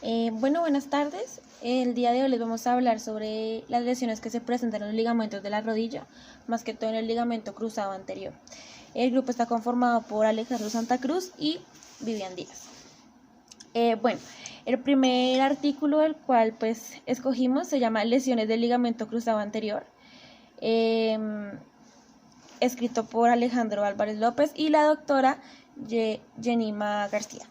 Bueno, buenas tardes. El día de hoy les vamos a hablar sobre las lesiones que se presentan en los ligamentos de la rodilla, más que todo en el ligamento cruzado anterior. El grupo está conformado por Alejandro Santa Cruz y Vivian Díaz. Bueno, el primer artículo del cual pues escogimos se llama Lesiones del ligamento cruzado anterior, escrito por Alejandro Álvarez López y la doctora Jenima García.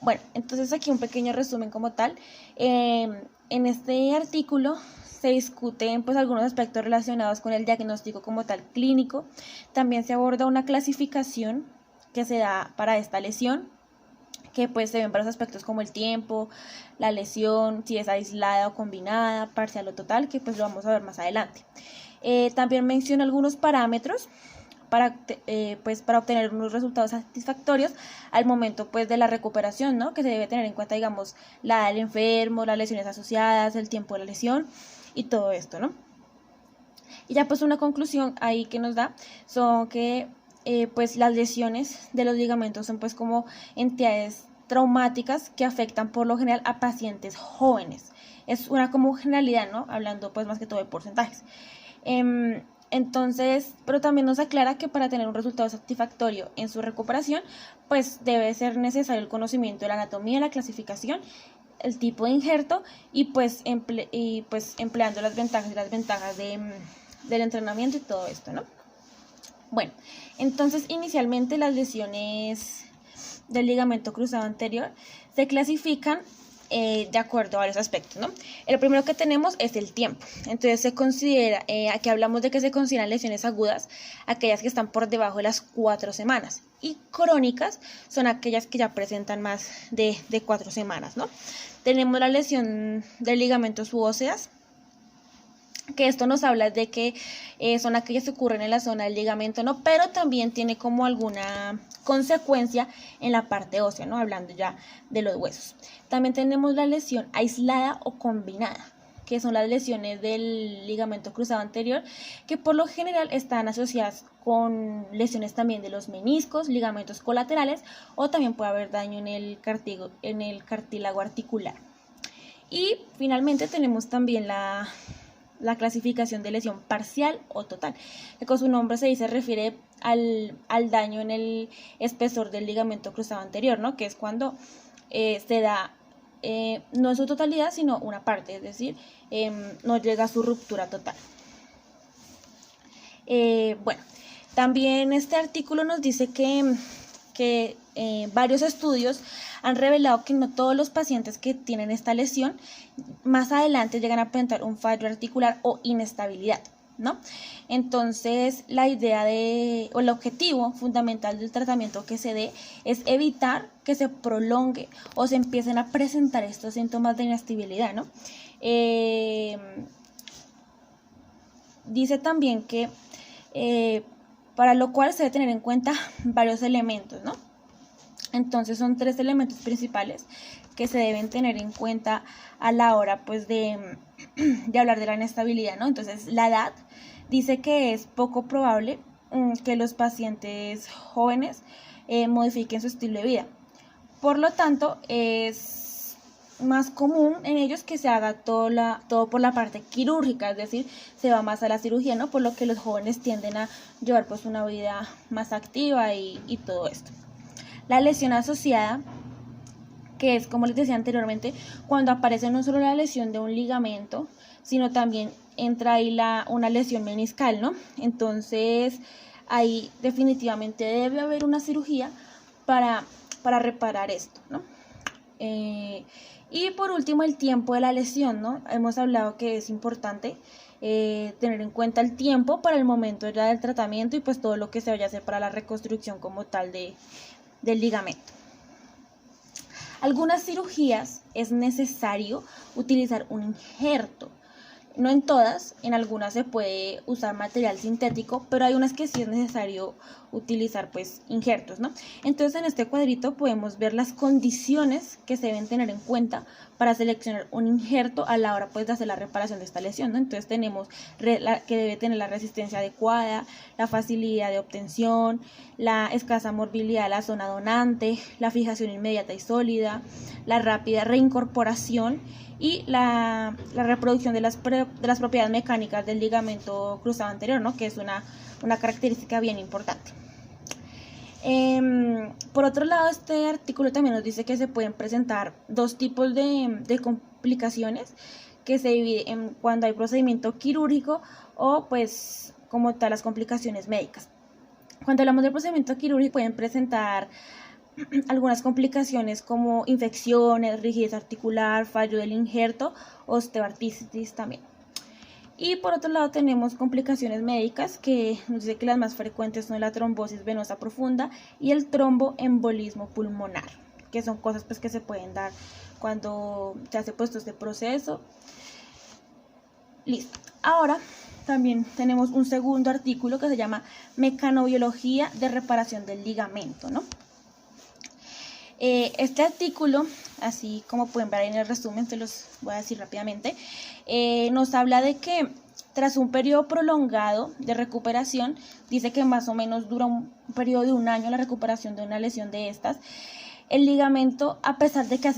Bueno, entonces aquí un pequeño resumen como tal. En este artículo se discuten pues algunos aspectos relacionados con el diagnóstico como tal clínico. También se aborda una clasificación que se da para esta lesión, que pues se ven varios aspectos como el tiempo, la lesión, si es aislada o combinada, parcial o total, que pues lo vamos a ver más adelante. También menciona algunos parámetros para obtener unos resultados satisfactorios al momento pues de la recuperación, ¿no? Que se debe tener en cuenta, digamos, la edad del enfermo, las lesiones asociadas, el tiempo de la lesión y todo esto, ¿no? Y ya pues una conclusión ahí que nos da son que pues las lesiones de los ligamentos son pues como entidades traumáticas que afectan por lo general a pacientes jóvenes. Es una como generalidad, ¿no? Hablando pues más que todo de porcentajes. Entonces, pero también nos aclara que para tener un resultado satisfactorio en su recuperación, pues debe ser necesario el conocimiento de la anatomía, la clasificación, el tipo de injerto y pues empleando las ventajas y las desventajas del entrenamiento y todo esto, ¿no? Bueno, entonces inicialmente las lesiones del ligamento cruzado anterior se clasifican de acuerdo a varios aspectos, ¿no? El primero que tenemos es el tiempo. Entonces se considera, aquí hablamos de que se consideran lesiones agudas, aquellas que están por debajo de las 4 semanas, y crónicas son aquellas que ya presentan más de 4 semanas, ¿no? Tenemos la lesión del ligamento subóseas, que esto nos habla de que son aquellas que ocurren en la zona del ligamento, ¿no? Pero también tiene como alguna consecuencia en la parte ósea, ¿no? Hablando ya de los huesos. También tenemos la lesión aislada o combinada, que son las lesiones del ligamento cruzado anterior, que por lo general están asociadas con lesiones también de los meniscos, ligamentos colaterales, o también puede haber daño en el cartílago articular. Y finalmente tenemos también la clasificación de lesión parcial o total, que con su nombre se refiere al daño en el espesor del ligamento cruzado anterior, ¿no? Que es cuando se da no en su totalidad, sino una parte, es decir, no llega a su ruptura total. Bueno, también este artículo nos dice que varios estudios han revelado que no todos los pacientes que tienen esta lesión más adelante llegan a presentar un fallo articular o inestabilidad, ¿no? Entonces la idea o el objetivo fundamental del tratamiento que se dé es evitar que se prolongue o se empiecen a presentar estos síntomas de inestabilidad, ¿no? Dice también que para lo cual se debe tener en cuenta varios elementos, ¿no? Entonces son 3 elementos principales que se deben tener en cuenta a la hora pues de hablar de la inestabilidad, ¿no? Entonces la edad dice que es poco probable que los pacientes jóvenes modifiquen su estilo de vida. Por lo tanto, es más común en ellos que se haga todo por la parte quirúrgica, es decir, se va más a la cirugía, ¿no? Por lo que los jóvenes tienden a llevar pues una vida más activa y todo esto. La lesión asociada, que es, como les decía anteriormente, cuando aparece no solo la lesión de un ligamento, sino también entra ahí una lesión meniscal, ¿no? Entonces, ahí definitivamente debe haber una cirugía para reparar esto, ¿no? Y por último, el tiempo de la lesión, ¿no? Hemos hablado que es importante tener en cuenta el tiempo para el momento ya del tratamiento y pues todo lo que se vaya a hacer para la reconstrucción como tal del ligamento. Algunas cirugías es necesario utilizar un injerto. No en todas, en algunas se puede usar material sintético, pero hay unas que sí es necesario utilizar pues injertos, ¿no? Entonces en este cuadrito podemos ver las condiciones que se deben tener en cuenta para seleccionar un injerto a la hora pues de hacer la reparación de esta lesión, ¿no? Entonces tenemos que debe tener la resistencia adecuada, la facilidad de obtención, la escasa morbilidad de la zona donante, la fijación inmediata y sólida, la rápida reincorporación y la reproducción de las propiedades mecánicas del ligamento cruzado anterior, ¿no? Que es una característica bien importante. Por otro lado, este artículo también nos dice que se pueden presentar dos tipos de complicaciones que se dividen cuando hay procedimiento quirúrgico o pues como tal las complicaciones médicas. Cuando hablamos del procedimiento quirúrgico pueden presentar algunas complicaciones como infecciones, rigidez articular, fallo del injerto, osteoartritis también. Y por otro lado tenemos complicaciones médicas que nos dice que las más frecuentes son la trombosis venosa profunda y el tromboembolismo pulmonar, que son cosas pues que se pueden dar cuando se hace puesto este proceso. Listo. Ahora también tenemos un segundo artículo que se llama Mecanobiología de reparación del ligamento, ¿no? Este artículo, así como pueden ver ahí en el resumen, se los voy a decir rápidamente, nos habla de que tras un periodo prolongado de recuperación, dice que más o menos dura un periodo de 1 año la recuperación de una lesión de estas, el ligamento, a pesar de que ha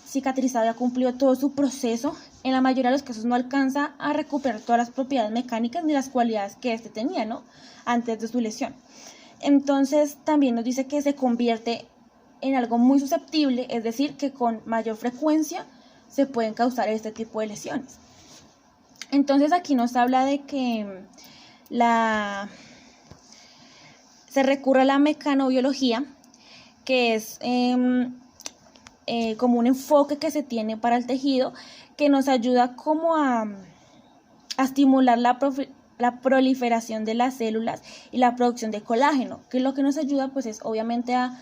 cicatrizado y ha cumplido todo su proceso, en la mayoría de los casos no alcanza a recuperar todas las propiedades mecánicas ni las cualidades que éste tenía, ¿no? Antes de su lesión. Entonces también nos dice que se convierte en algo muy susceptible, es decir, que con mayor frecuencia se pueden causar este tipo de lesiones. Entonces aquí nos habla de que se recurre a la mecanobiología, que es como un enfoque que se tiene para el tejido, que nos ayuda como a estimular la proliferación de las células y la producción de colágeno, que lo que nos ayuda pues es obviamente a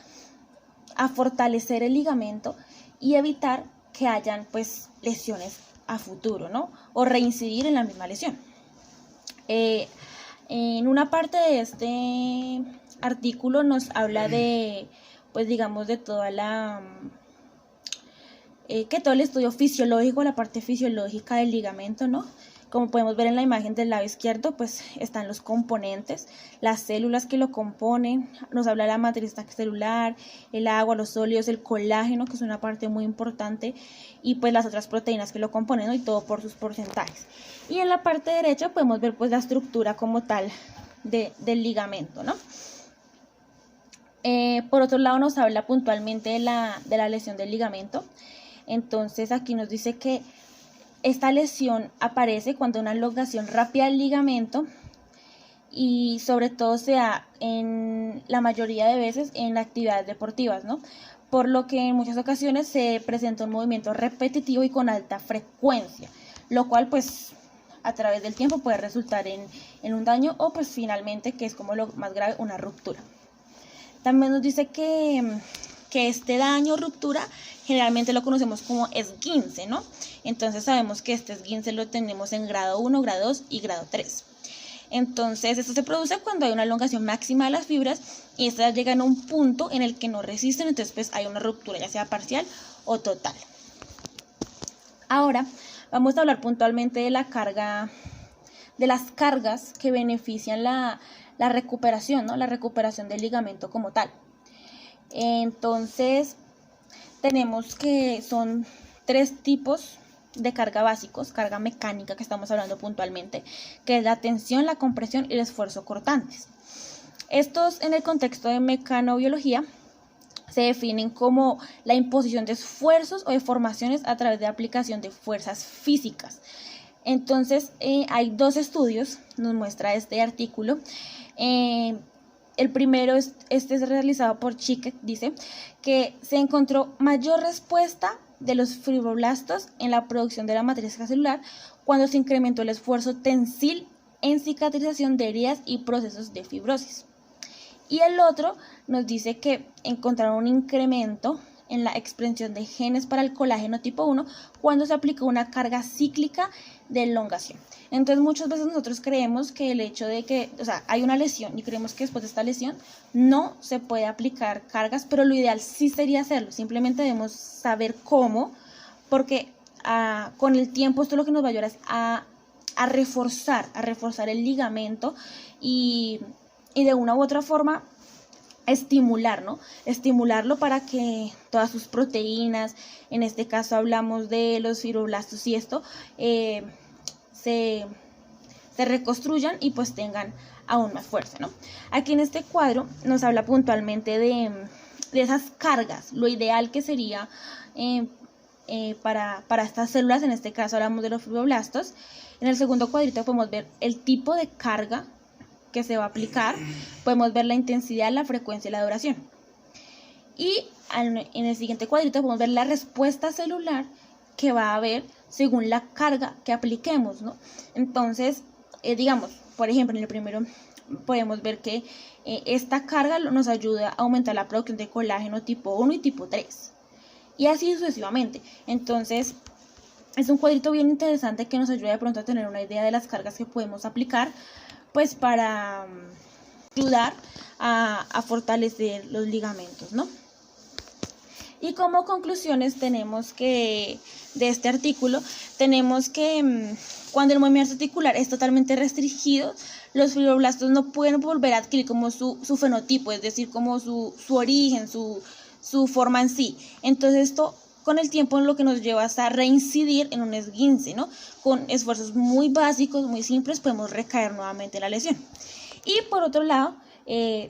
fortalecer el ligamento y evitar que hayan pues lesiones a futuro, ¿no? O reincidir en la misma lesión. En una parte de este artículo nos habla de, pues digamos, de toda que todo el estudio fisiológico, la parte fisiológica del ligamento, ¿no? Como podemos ver en la imagen del lado izquierdo, pues están los componentes, las células que lo componen, nos habla de la matriz celular, el agua, los sólidos, el colágeno, que es una parte muy importante, y pues las otras proteínas que lo componen, ¿no? Y todo por sus porcentajes. Y en la parte derecha podemos ver pues la estructura como tal del ligamento, ¿no? Por otro lado nos habla puntualmente de la lesión del ligamento. Entonces aquí nos dice que esta lesión aparece cuando una elongación rápida del ligamento y sobre todo se da en la mayoría de veces en actividades deportivas, ¿no? Por lo que en muchas ocasiones se presenta un movimiento repetitivo y con alta frecuencia, lo cual pues a través del tiempo puede resultar en un daño o pues finalmente, que es como lo más grave, una ruptura. También nos dice que este daño o ruptura generalmente lo conocemos como esguince, ¿no? Entonces sabemos que este esguince lo tenemos en grado 1, grado 2 y grado 3. Entonces esto se produce cuando hay una elongación máxima de las fibras y estas llegan a un punto en el que no resisten, entonces pues hay una ruptura ya sea parcial o total. Ahora vamos a hablar puntualmente de de las cargas que benefician la recuperación, ¿no? La recuperación del ligamento como tal. Entonces tenemos que son 3 tipos de carga básicos, carga mecánica que estamos hablando puntualmente, que es la tensión, la compresión y el esfuerzo cortantes. Estos en el contexto de mecanobiología se definen como la imposición de esfuerzos o deformaciones a través de aplicación de fuerzas físicas. Entonces hay 2 estudios, nos muestra este artículo. El primero es realizado por Chiquet, dice que se encontró mayor respuesta de los fibroblastos en la producción de la matriz celular cuando se incrementó el esfuerzo tensil en cicatrización de heridas y procesos de fibrosis. Y el otro nos dice que encontraron un incremento en la expresión de genes para el colágeno tipo 1 cuando se aplica una carga cíclica de elongación. Entonces muchas veces nosotros creemos que el hecho de que, hay una lesión y creemos que después de esta lesión no se puede aplicar cargas, pero lo ideal sí sería hacerlo, simplemente debemos saber cómo, porque con el tiempo esto lo que nos va a ayudar es a reforzar el ligamento y de una u otra forma estimularlo para que todas sus proteínas, en este caso hablamos de los fibroblastos y esto, se reconstruyan y pues tengan aún más fuerza, ¿no? Aquí en este cuadro nos habla puntualmente de esas cargas, lo ideal que sería para estas células. En este caso hablamos de los fibroblastos. En el segundo cuadrito podemos ver el tipo de carga que se va a aplicar, podemos ver la intensidad, la frecuencia y la duración. Y en el siguiente cuadrito podemos ver la respuesta celular que va a haber según la carga que apliquemos, ¿no? Entonces, digamos, por ejemplo, en el primero podemos ver que esta carga nos ayuda a aumentar la producción de colágeno tipo 1 y tipo 3. Y así sucesivamente. Entonces, es un cuadrito bien interesante que nos ayuda de pronto a tener una idea de las cargas que podemos aplicar, pues para ayudar a fortalecer los ligamentos, ¿no? Y como conclusiones tenemos que, de este artículo, tenemos que cuando el movimiento articular es totalmente restringido, los fibroblastos no pueden volver a adquirir como su fenotipo, es decir, como su origen, su forma en sí. Entonces esto con el tiempo lo que nos lleva hasta reincidir en un esguince, ¿no? Con esfuerzos muy básicos, muy simples, podemos recaer nuevamente en la lesión. Y por otro lado,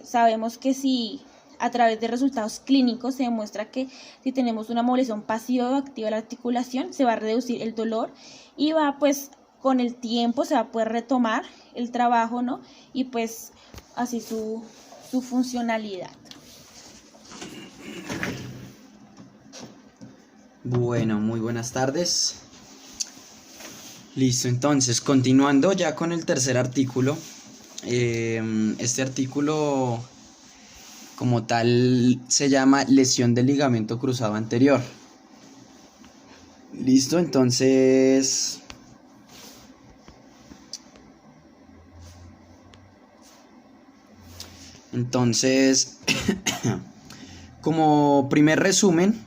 sabemos que si a través de resultados clínicos se demuestra que si tenemos una movilización pasiva o activa de la articulación, se va a reducir el dolor y va, pues, con el tiempo se va a poder retomar el trabajo, ¿no? Y pues así su funcionalidad. Bueno, muy buenas tardes. Listo, entonces, continuando ya con el tercer artículo. Este artículo como tal se llama lesión del ligamento cruzado anterior. Listo, entonces como primer resumen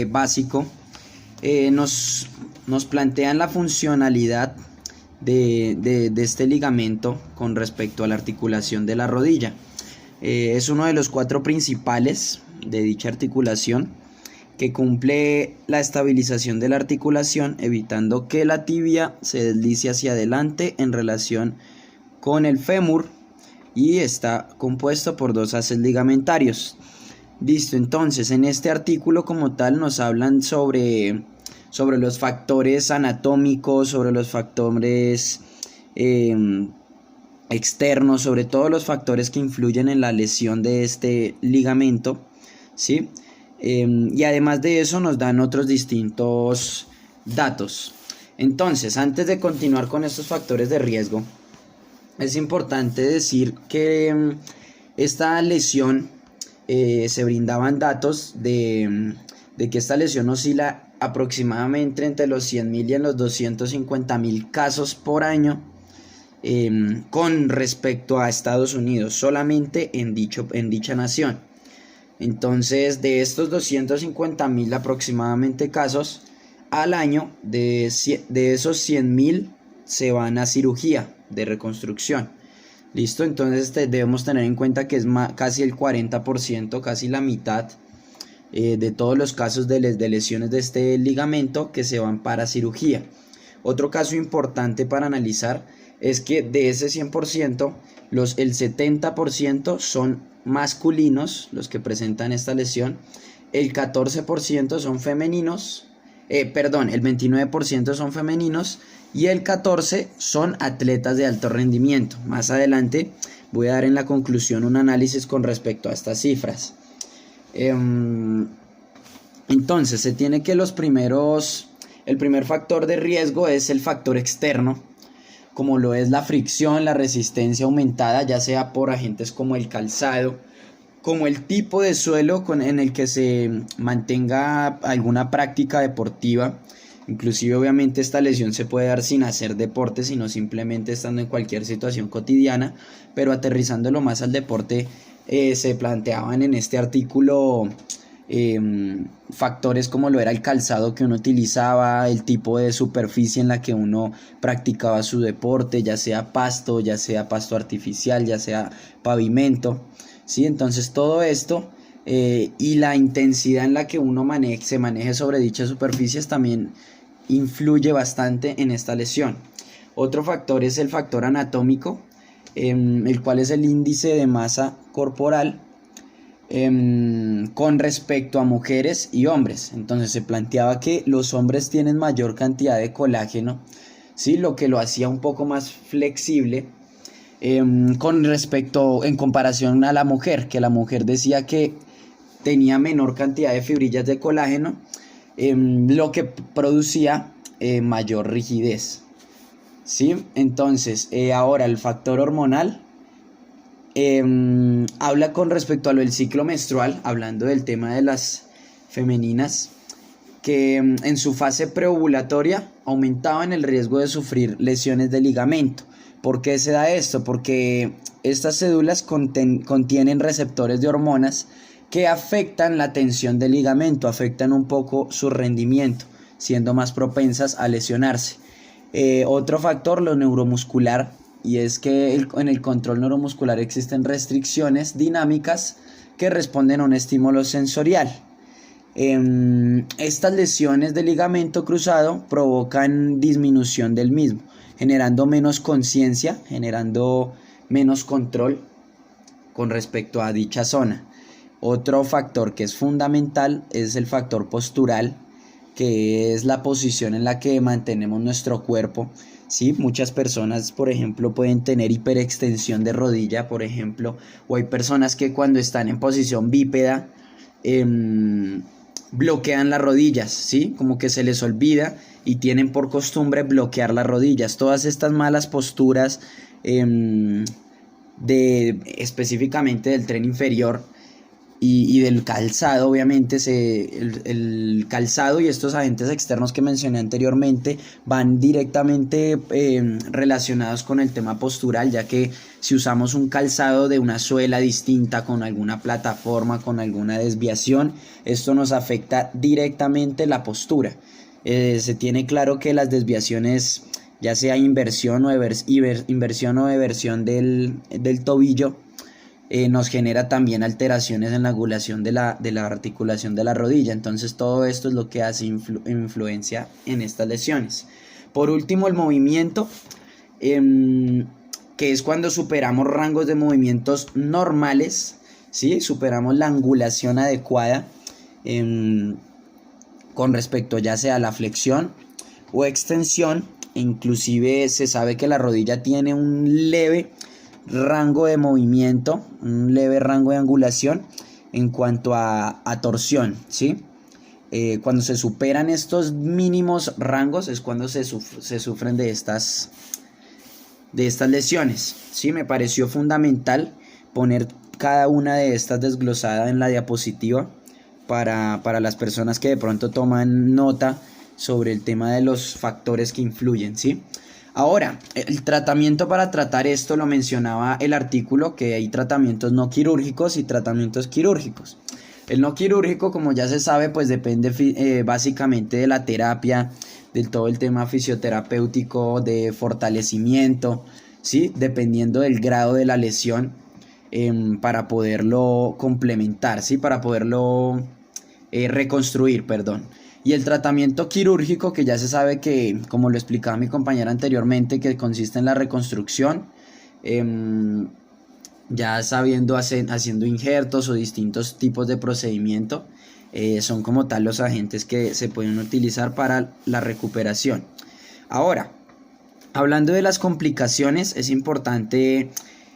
básico, nos plantean la funcionalidad de este ligamento con respecto a la articulación de la rodilla. Es uno de los 4 principales de dicha articulación, que cumple la estabilización de la articulación, evitando que la tibia se deslice hacia adelante en relación con el fémur, y está compuesto por 2 haces ligamentarios. Listo, entonces en este artículo como tal nos hablan sobre los factores anatómicos, sobre los factores externos, sobre todos los factores que influyen en la lesión de este ligamento, ¿sí? Y además de eso nos dan otros distintos datos. Entonces, antes de continuar con estos factores de riesgo, es importante decir que esta lesión se brindaban datos de que esta lesión oscila aproximadamente entre los 100.000 y en los 250.000 casos por año con respecto a Estados Unidos, solamente en dicha nación. Entonces, de estos 250.000 aproximadamente casos al año, de esos 100.000 se van a cirugía de reconstrucción. Listo, entonces debemos tener en cuenta que es casi el 40%, casi la mitad de todos los casos de lesiones de este ligamento que se van para cirugía. Otro caso importante para analizar es que de ese 100%, el 70% son masculinos los que presentan esta lesión, el 14% son femeninos, el 29% son femeninos y el 14% son atletas de alto rendimiento. Más adelante voy a dar en la conclusión un análisis con respecto a estas cifras. Entonces se tiene que el primer factor de riesgo es el factor externo, como lo es la fricción, la resistencia aumentada, ya sea por agentes como el calzado como el tipo de suelo en el que se mantenga alguna práctica deportiva. Inclusive obviamente esta lesión se puede dar sin hacer deporte, sino simplemente estando en cualquier situación cotidiana, pero aterrizándolo más al deporte, se planteaban en este artículo factores como lo era el calzado que uno utilizaba, el tipo de superficie en la que uno practicaba su deporte, ya sea pasto artificial, ya sea pavimento, ¿sí? Entonces todo esto y la intensidad en la que uno se maneje sobre dichas superficies también influye bastante en esta lesión. Otro factor es el factor anatómico, el cual es el índice de masa corporal con respecto a mujeres y hombres. Entonces se planteaba que los hombres tienen mayor cantidad de colágeno, ¿sí? Lo que lo hacía un poco más flexible en comparación a la mujer, que la mujer decía que tenía menor cantidad de fibrillas de colágeno, lo que producía mayor rigidez, ¿sí? Entonces ahora el factor hormonal habla con respecto a lo del ciclo menstrual, hablando del tema de las femeninas, que en su fase preovulatoria aumentaban el riesgo de sufrir lesiones de ligamento. ¿Por qué se da esto? Porque estas cédulas contienen receptores de hormonas que afectan la tensión del ligamento, afectan un poco su rendimiento, siendo más propensas a lesionarse. Otro factor, lo neuromuscular, y es que en el control neuromuscular existen restricciones dinámicas que responden a un estímulo sensorial. Estas lesiones de ligamento cruzado provocan disminución del mismo, generando menos conciencia, generando menos control con respecto a dicha zona. Otro factor que es fundamental es el factor postural, que es la posición en la que mantenemos nuestro cuerpo. Sí, muchas personas, por ejemplo, pueden tener hiperextensión de rodilla, por ejemplo, o hay personas que cuando están en posición bípeda bloquean las rodillas, ¿sí? Como que se les olvida y tienen por costumbre bloquear las rodillas. Todas estas malas posturas específicamente del tren inferior y del calzado, obviamente el calzado y estos agentes externos que mencioné anteriormente van directamente relacionados con el tema postural, ya que si usamos un calzado de una suela distinta, con alguna plataforma, con alguna desviación, esto nos afecta directamente la postura. Se tiene claro que las desviaciones, ya sea inversión o eversión del tobillo, nos genera también alteraciones en la angulación de la articulación de la rodilla. Entonces todo esto es lo que hace influencia en estas lesiones. Por último, el movimiento, que es cuando superamos rangos de movimientos normales, ¿sí? Superamos la angulación adecuada con respecto ya sea a la flexión o extensión. Inclusive se sabe que la rodilla tiene un leve rango de movimiento, un leve rango de angulación en cuanto a torsión, ¿sí? Cuando se superan estos mínimos rangos es cuando se sufren de estas lesiones, ¿sí? Me pareció fundamental poner cada una de estas desglosada en la diapositiva para las personas que de pronto toman nota sobre el tema de los factores que influyen, ¿sí? Ahora, el tratamiento para tratar esto lo mencionaba el artículo, que hay tratamientos no quirúrgicos y tratamientos quirúrgicos. El no quirúrgico, como ya se sabe, pues depende básicamente de la terapia, del todo el tema fisioterapéutico, de fortalecimiento, ¿sí? Dependiendo del grado de la lesión, para poderlo complementar, ¿sí? Para poderlo reconstruir, perdón. Y el tratamiento quirúrgico, que ya se sabe que, como lo explicaba mi compañera anteriormente, que consiste en la reconstrucción, ya sabiendo haciendo injertos o distintos tipos de procedimiento, son como tal los agentes que se pueden utilizar para la recuperación. Ahora, hablando de las complicaciones, es importante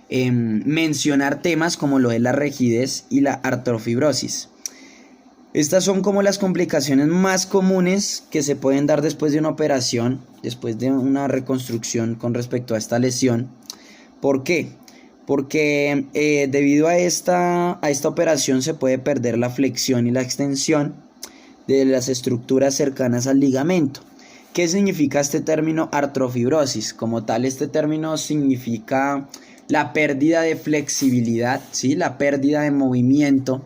mencionar temas como lo de la rigidez y la artrofibrosis. Estas son como las complicaciones más comunes que se pueden dar después de una operación, después de una reconstrucción con respecto a esta lesión. ¿Por qué? porque debido a esta operación se puede perder la flexión y la extensión de las estructuras cercanas al ligamento. ¿Qué significa este término artrofibrosis? Como tal, este término significa la pérdida de flexibilidad, ¿sí? La pérdida de movimiento.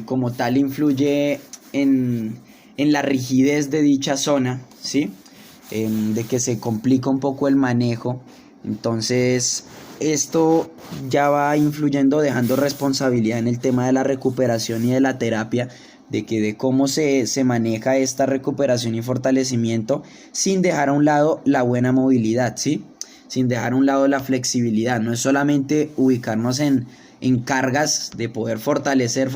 Como tal, influye en la rigidez de dicha zona, ¿sí? De que se complica un poco el manejo. Entonces, esto ya va influyendo, dejando responsabilidad en el tema de la recuperación y de la terapia, de cómo se maneja esta recuperación y fortalecimiento sin dejar a un lado la buena movilidad, ¿sí? Sin dejar a un lado la flexibilidad. No es solamente ubicarnos en cargas de poder fortalecer,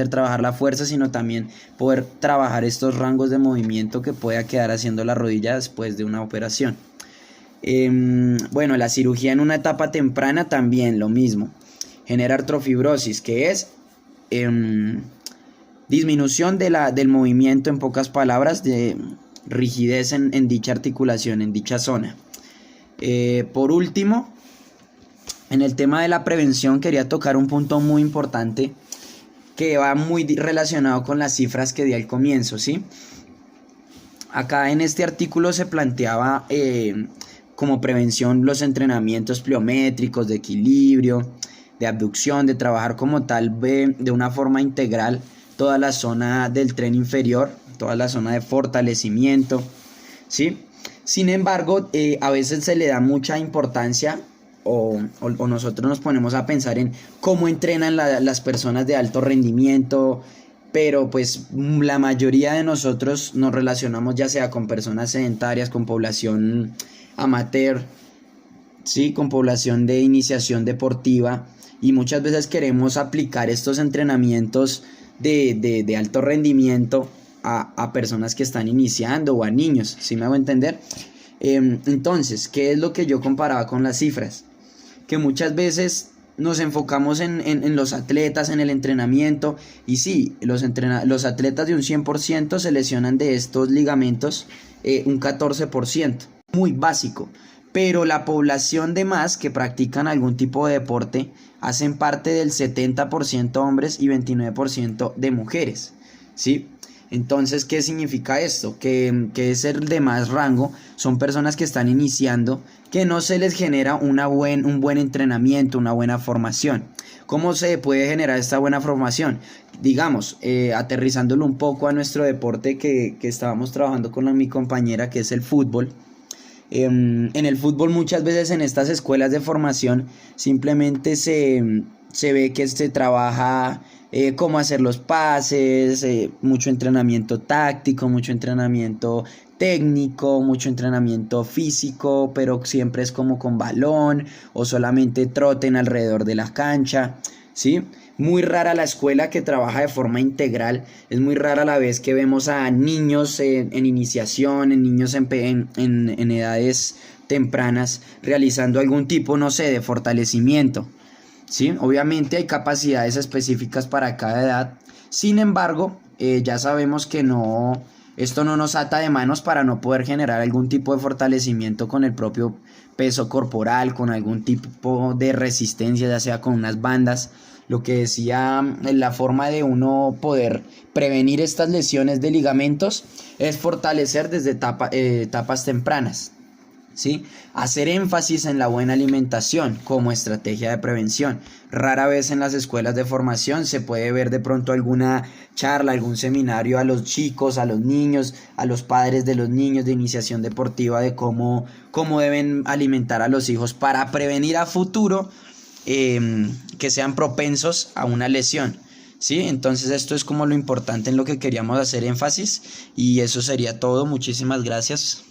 trabajar la fuerza, sino también poder trabajar estos rangos de movimiento que pueda quedar haciendo la rodilla después de una operación. Bueno, la cirugía en una etapa temprana también lo mismo. Genera artrofibrosis, que es disminución del movimiento, en pocas palabras, de rigidez en dicha articulación, en dicha zona. Por último, en el tema de la prevención quería tocar un punto muy importante que va muy relacionado con las cifras que di al comienzo, ¿sí? Acá en este artículo se planteaba como prevención los entrenamientos pliométricos, de equilibrio, de abducción, de trabajar como tal de una forma integral toda la zona del tren inferior, toda la zona de fortalecimiento, ¿sí? Sin embargo, a veces se le da mucha importancia o nosotros nos ponemos a pensar en cómo entrenan las personas de alto rendimiento, pero pues la mayoría de nosotros nos relacionamos ya sea con personas sedentarias, con población amateur, ¿sí? Con población de iniciación deportiva, y muchas veces queremos aplicar estos entrenamientos de alto rendimiento a personas que están iniciando o a niños, ¿sí me hago entender? Entonces, ¿qué es lo que yo comparaba con las cifras? Que muchas veces nos enfocamos en los atletas, en el entrenamiento, y sí, los atletas de un 100% se lesionan de estos ligamentos un 14%, muy básico, pero la población de más que practican algún tipo de deporte hacen parte del 70% hombres y 29% de mujeres, ¿sí? Entonces, ¿qué significa esto? Que es el de más rango, son personas que están iniciando, que no se les genera un buen entrenamiento, una buena formación. ¿Cómo se puede generar esta buena formación? Digamos, aterrizándolo un poco a nuestro deporte que estábamos trabajando con mi compañera, que es el fútbol. En el fútbol muchas veces en estas escuelas de formación simplemente se ve que se trabaja cómo hacer los pases, mucho entrenamiento táctico, mucho entrenamiento técnico, mucho entrenamiento físico, pero siempre es como con balón o solamente troten alrededor de la cancha, ¿sí? Muy rara la escuela que trabaja de forma integral, es muy rara la vez que vemos a niños en iniciación, en niños en edades tempranas realizando algún tipo, no sé, de fortalecimiento, ¿sí? Obviamente hay capacidades específicas para cada edad, sin embargo, ya sabemos que esto no nos ata de manos para no poder generar algún tipo de fortalecimiento con el propio peso corporal, con algún tipo de resistencia, ya sea con unas bandas. Lo que decía, la forma de uno poder prevenir estas lesiones de ligamentos es fortalecer desde etapas tempranas, ¿sí? Hacer énfasis en la buena alimentación como estrategia de prevención. Rara vez en las escuelas de formación se puede ver de pronto alguna charla, algún seminario a los chicos, a los niños, a los padres de los niños de iniciación deportiva de cómo deben alimentar a los hijos para prevenir a futuro que sean propensos a una lesión, ¿sí? Entonces esto es como lo importante en lo que queríamos hacer énfasis, y eso sería todo. Muchísimas gracias.